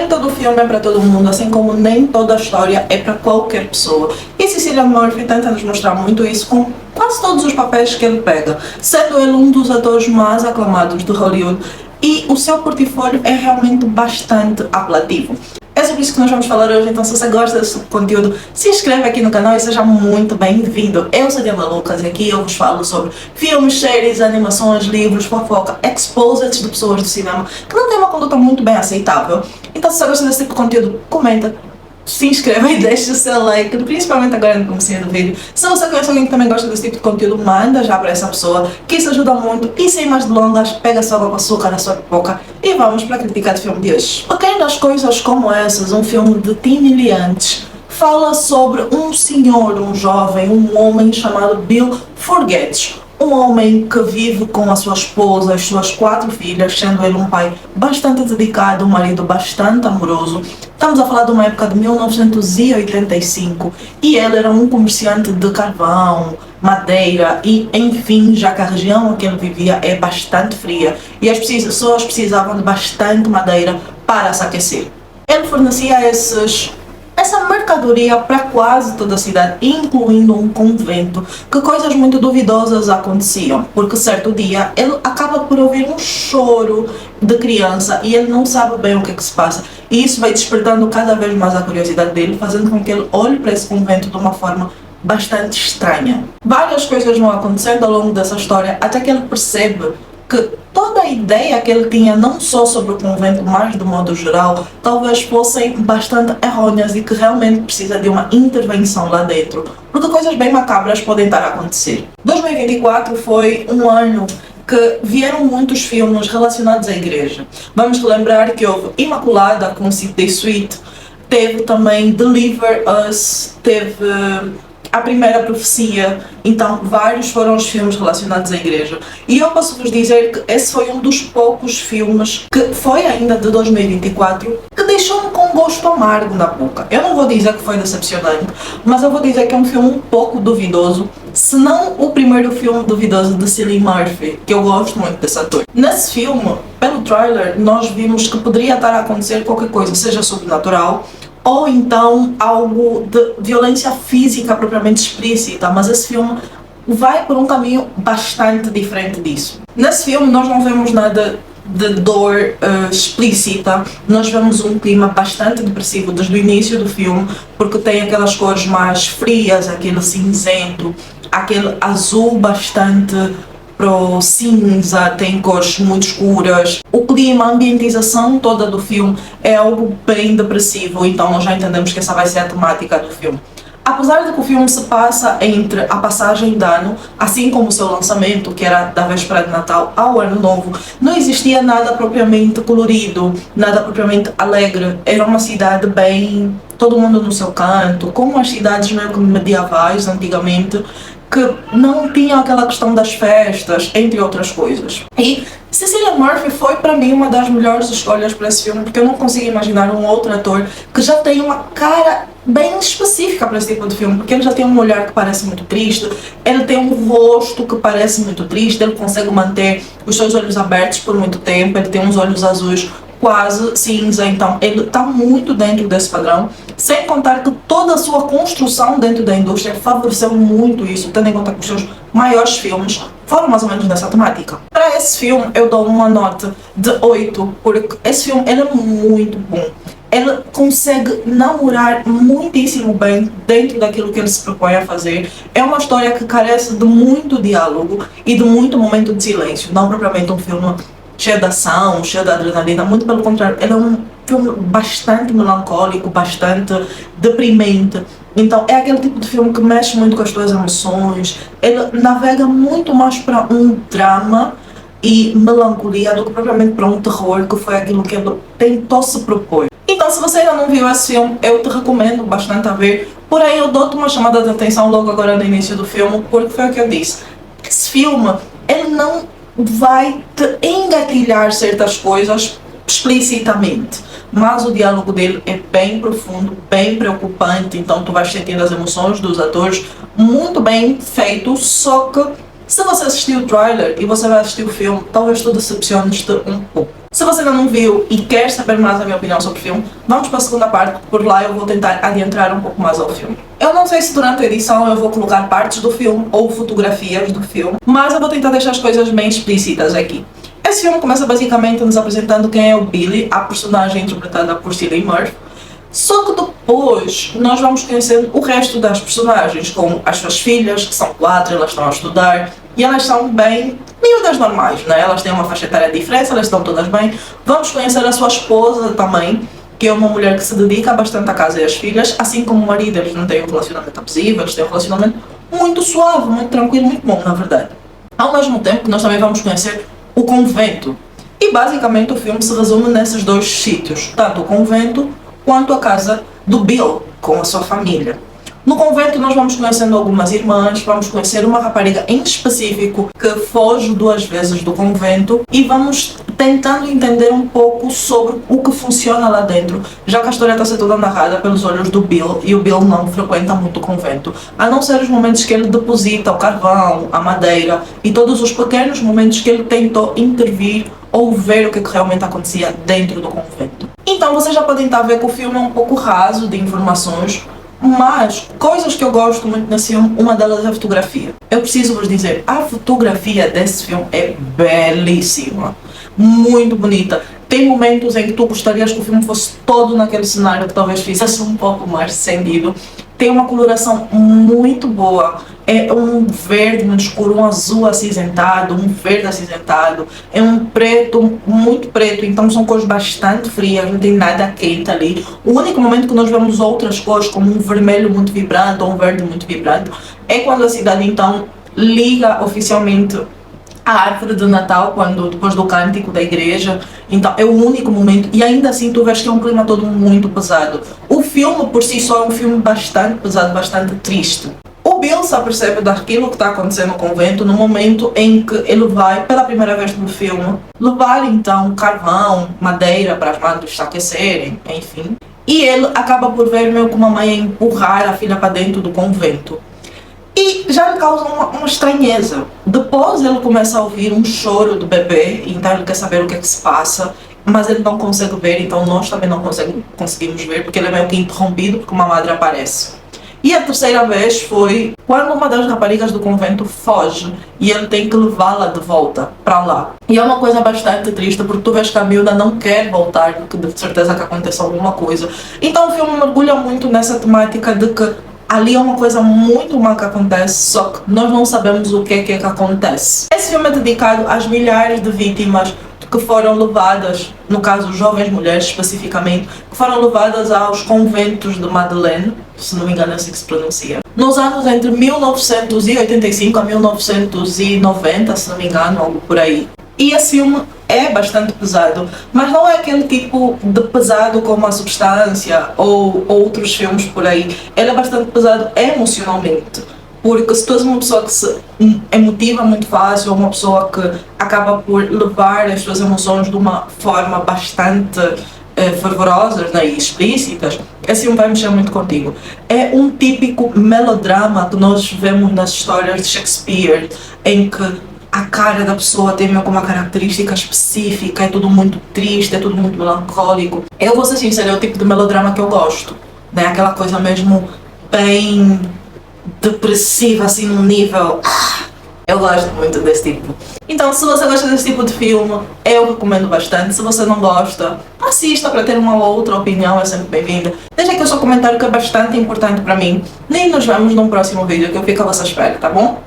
todo filme é para todo mundo, assim como nem toda história é para qualquer pessoa. E Cillian Murphy tenta nos mostrar muito isso com quase todos os papéis que ele pega, sendo ele um dos atores mais aclamados de Hollywood, e o seu portfólio é realmente bastante apelativo. É sobre isso que nós vamos falar hoje, então se você gosta desse conteúdo, se inscreve aqui no canal e seja muito bem-vindo. Eu sou Diana Lucas e aqui eu vos falo sobre filmes, séries, animações, livros, fofoca, exposits de pessoas do cinema que não têm uma conduta muito bem aceitável. Então se você gosta desse tipo de conteúdo, comenta, se inscreva e deixe o seu like, principalmente agora no começo do vídeo. Se você conhece alguém que também gosta desse tipo de conteúdo, manda já para essa pessoa, que isso ajuda muito. E sem mais delongas, pega a sua água com açúcar, a sua pipoca e vamos para a crítica de filme de hoje. Pequenas coisas como essas, um filme de Tim Miliantes, fala sobre um senhor, um jovem, um homem chamado Bill Forgets. Um homem que vive com a sua esposa, as suas 4 filhas, sendo ele um pai bastante dedicado, um marido bastante amoroso. Estamos a falar de uma época de 1985 e ele era um comerciante de carvão, madeira e, enfim, já que a região em que ele vivia é bastante fria e as pessoas precisavam de bastante madeira para se aquecer. Ele fornecia essa mercadoria para quase toda a cidade, incluindo um convento, que coisas muito duvidosas aconteciam, porque certo dia ele acaba por ouvir um choro de criança e ele não sabe bem o que é que se passa, e isso vai despertando cada vez mais a curiosidade dele, fazendo com que ele olhe para esse convento de uma forma bastante estranha. Várias coisas vão acontecendo ao longo dessa história, até que ele percebe que toda a ideia que ele tinha, não só sobre o convento, mas do modo geral, talvez fossem bastante errôneas e que realmente precisa de uma intervenção lá dentro, porque coisas bem macabras podem estar a acontecer. 2024 foi um ano que vieram muitos filmes relacionados à igreja. Vamos lembrar que houve Imaculada com Sidney Sweet, teve também Deliver Us, teve A Primeira Profecia, então vários foram os filmes relacionados à igreja. E eu posso vos dizer que esse foi um dos poucos filmes que foi ainda de 2024 que deixou-me com gosto amargo na boca. Eu não vou dizer que foi decepcionante, mas eu vou dizer que é um filme um pouco duvidoso, se não o primeiro filme duvidoso de Cillian Murphy, que eu gosto muito desse ator. Nesse filme, pelo trailer, nós vimos que poderia estar a acontecer qualquer coisa, seja sobrenatural, ou então algo de violência física propriamente explícita, mas esse filme vai por um caminho bastante diferente disso. Nesse filme nós não vemos nada de dor explícita, nós vemos um clima bastante depressivo desde o início do filme, porque tem aquelas cores mais frias, aquele cinzento, aquele azul bastante pro cinza, tem cores muito escuras. O clima, a ambientização toda do filme é algo bem depressivo, então nós já entendemos que essa vai ser a temática do filme. Apesar de que o filme se passa entre a passagem de ano, assim como o seu lançamento, que era da véspera de Natal ao Ano Novo, não existia nada propriamente colorido, nada propriamente alegre. Era uma cidade bem, todo mundo no seu canto, como as cidades meio que medievais antigamente, que não tinha aquela questão das festas, entre outras coisas. E Cillian Murphy foi para mim uma das melhores escolhas para esse filme, porque eu não consigo imaginar um outro ator que já tem uma cara bem específica para esse tipo de filme, porque ele já tem um olhar que parece muito triste, ele tem um rosto que parece muito triste, ele consegue manter os seus olhos abertos por muito tempo, ele tem uns olhos azuis quase cinza, então ele está muito dentro desse padrão, sem contar que toda a sua construção dentro da indústria favoreceu muito isso, tendo em conta que os seus maiores filmes foram mais ou menos nessa temática. Para esse filme eu dou uma nota de 8, porque esse filme ele é muito bom. Ele consegue namorar muitíssimo bem dentro daquilo que ele se propõe a fazer. É uma história que carece de muito diálogo e de muito momento de silêncio, não propriamente um filme cheio de ação, cheio de adrenalina, muito pelo contrário, ele é um filme bastante melancólico, bastante deprimente. Então é aquele tipo de filme que mexe muito com as tuas emoções, ele navega muito mais para um drama e melancolia do que propriamente para um terror, que foi aquilo que ele tentou se propor. Então se você ainda não viu esse filme, eu te recomendo bastante a ver, porém eu dou-te uma chamada de atenção logo agora no início do filme, porque foi o que eu disse, esse filme, ele não vai te engatilhar certas coisas explicitamente, mas o diálogo dele é bem profundo, bem preocupante, então tu vais sentindo as emoções dos atores muito bem feito, só que se você assistiu o trailer e você vai assistir o filme, talvez tu decepciones-te um pouco. Se você ainda não viu e quer saber mais a minha opinião sobre o filme, vamos para a segunda parte, por lá eu vou tentar adentrar um pouco mais ao filme. Eu não sei se durante a edição eu vou colocar partes do filme ou fotografias do filme, mas eu vou tentar deixar as coisas bem explícitas aqui. Esse filme começa basicamente nos apresentando quem é o Billy, a personagem interpretada por Cillian Murphy. Só que depois nós vamos conhecer o resto das personagens, como as suas filhas, que são 4, elas estão a estudar, e elas são bem miúdas normais, né? Elas têm uma faixa etária diferente, elas estão todas bem. Vamos conhecer a sua esposa também, que é uma mulher que se dedica bastante à casa e às filhas, assim como o marido. Eles não têm um relacionamento abusivo, eles têm um relacionamento muito suave, muito tranquilo, muito bom, na verdade. Ao mesmo tempo que nós também vamos conhecer o convento. E basicamente o filme se resume nesses dois sítios, tanto o convento quanto a casa do Bill, com a sua família. No convento nós vamos conhecendo algumas irmãs, vamos conhecer uma rapariga em específico que foge 2 vezes do convento e vamos tentando entender um pouco sobre o que funciona lá dentro, já que a história está a ser toda narrada pelos olhos do Bill e o Bill não frequenta muito o convento, a não ser os momentos que ele deposita o carvão, a madeira e todos os pequenos momentos que ele tentou intervir ou ver o que realmente acontecia dentro do convento. Então vocês já podem estar a ver que o filme é um pouco raso de informações, mas coisas que eu gosto muito nesse filme, uma delas é a fotografia. Eu preciso vos dizer, a fotografia desse filme é belíssima, muito bonita. Tem momentos em que tu gostarias que o filme fosse todo naquele cenário, que talvez fizesse um pouco mais sentido. Tem uma coloração muito boa, é um verde muito escuro, um azul acinzentado, um verde acinzentado, é um preto, muito preto, então são cores bastante frias, não tem nada quente ali. O único momento que nós vemos outras cores, como um vermelho muito vibrante ou um verde muito vibrante, é quando a cidade então liga oficialmente a árvore de Natal, depois do cântico da igreja. Então é o único momento, e ainda assim tu vês que é um clima todo muito pesado. O filme por si só é um filme bastante pesado, bastante triste. O Bill se apercebe daquilo que está acontecendo no convento no momento em que ele vai, pela primeira vez no filme, levar então carvão, madeira para as madres se aquecerem, enfim. E ele acaba por ver meio que uma mãe empurrar a filha para dentro do convento. E já lhe causa uma estranheza. Depois ele começa a ouvir um choro do bebê, então ele quer saber o que é que se passa, mas ele não consegue ver, então nós também não conseguimos ver, porque ele é meio que interrompido porque uma madre aparece. E a terceira vez foi quando uma das raparigas do convento foge e ele tem que levá-la de volta para lá. E é uma coisa bastante triste, porque tu vês que a miúda não quer voltar, porque de certeza que aconteceu alguma coisa. Então o filme mergulha muito nessa temática de que ali é uma coisa muito má que acontece, só que nós não sabemos o que é que acontece. Esse filme é dedicado às milhares de vítimas que foram levadas, no caso jovens mulheres especificamente, que foram levadas aos conventos de Madeleine, se não me engano é assim que se pronuncia, nos anos entre 1985 a 1990, se não me engano, algo por aí. E esse filme é bastante pesado, mas não é aquele tipo de pesado como A Substância ou outros filmes por aí. Ele é bastante pesado emocionalmente, porque se tu és uma pessoa que se emotiva muito fácil, ou uma pessoa que acaba por levar as suas emoções de uma forma bastante fervorosas, né, e explícitas, esse filme vai mexer muito contigo. É um típico melodrama que nós vemos nas histórias de Shakespeare, em que a cara da pessoa tem alguma característica específica, é tudo muito triste, é tudo muito melancólico. Eu vou ser sincera, é o tipo de melodrama que eu gosto, né? Aquela coisa mesmo bem depressiva, assim, num nível... Eu gosto muito desse tipo. Então, se você gosta desse tipo de filme, eu recomendo bastante. Se você não gosta, assista para ter uma outra opinião, é sempre bem-vinda. Deixa aqui o seu comentário, que é bastante importante para mim. E nos vemos num próximo vídeo, que eu fico a vossa espera, tá bom?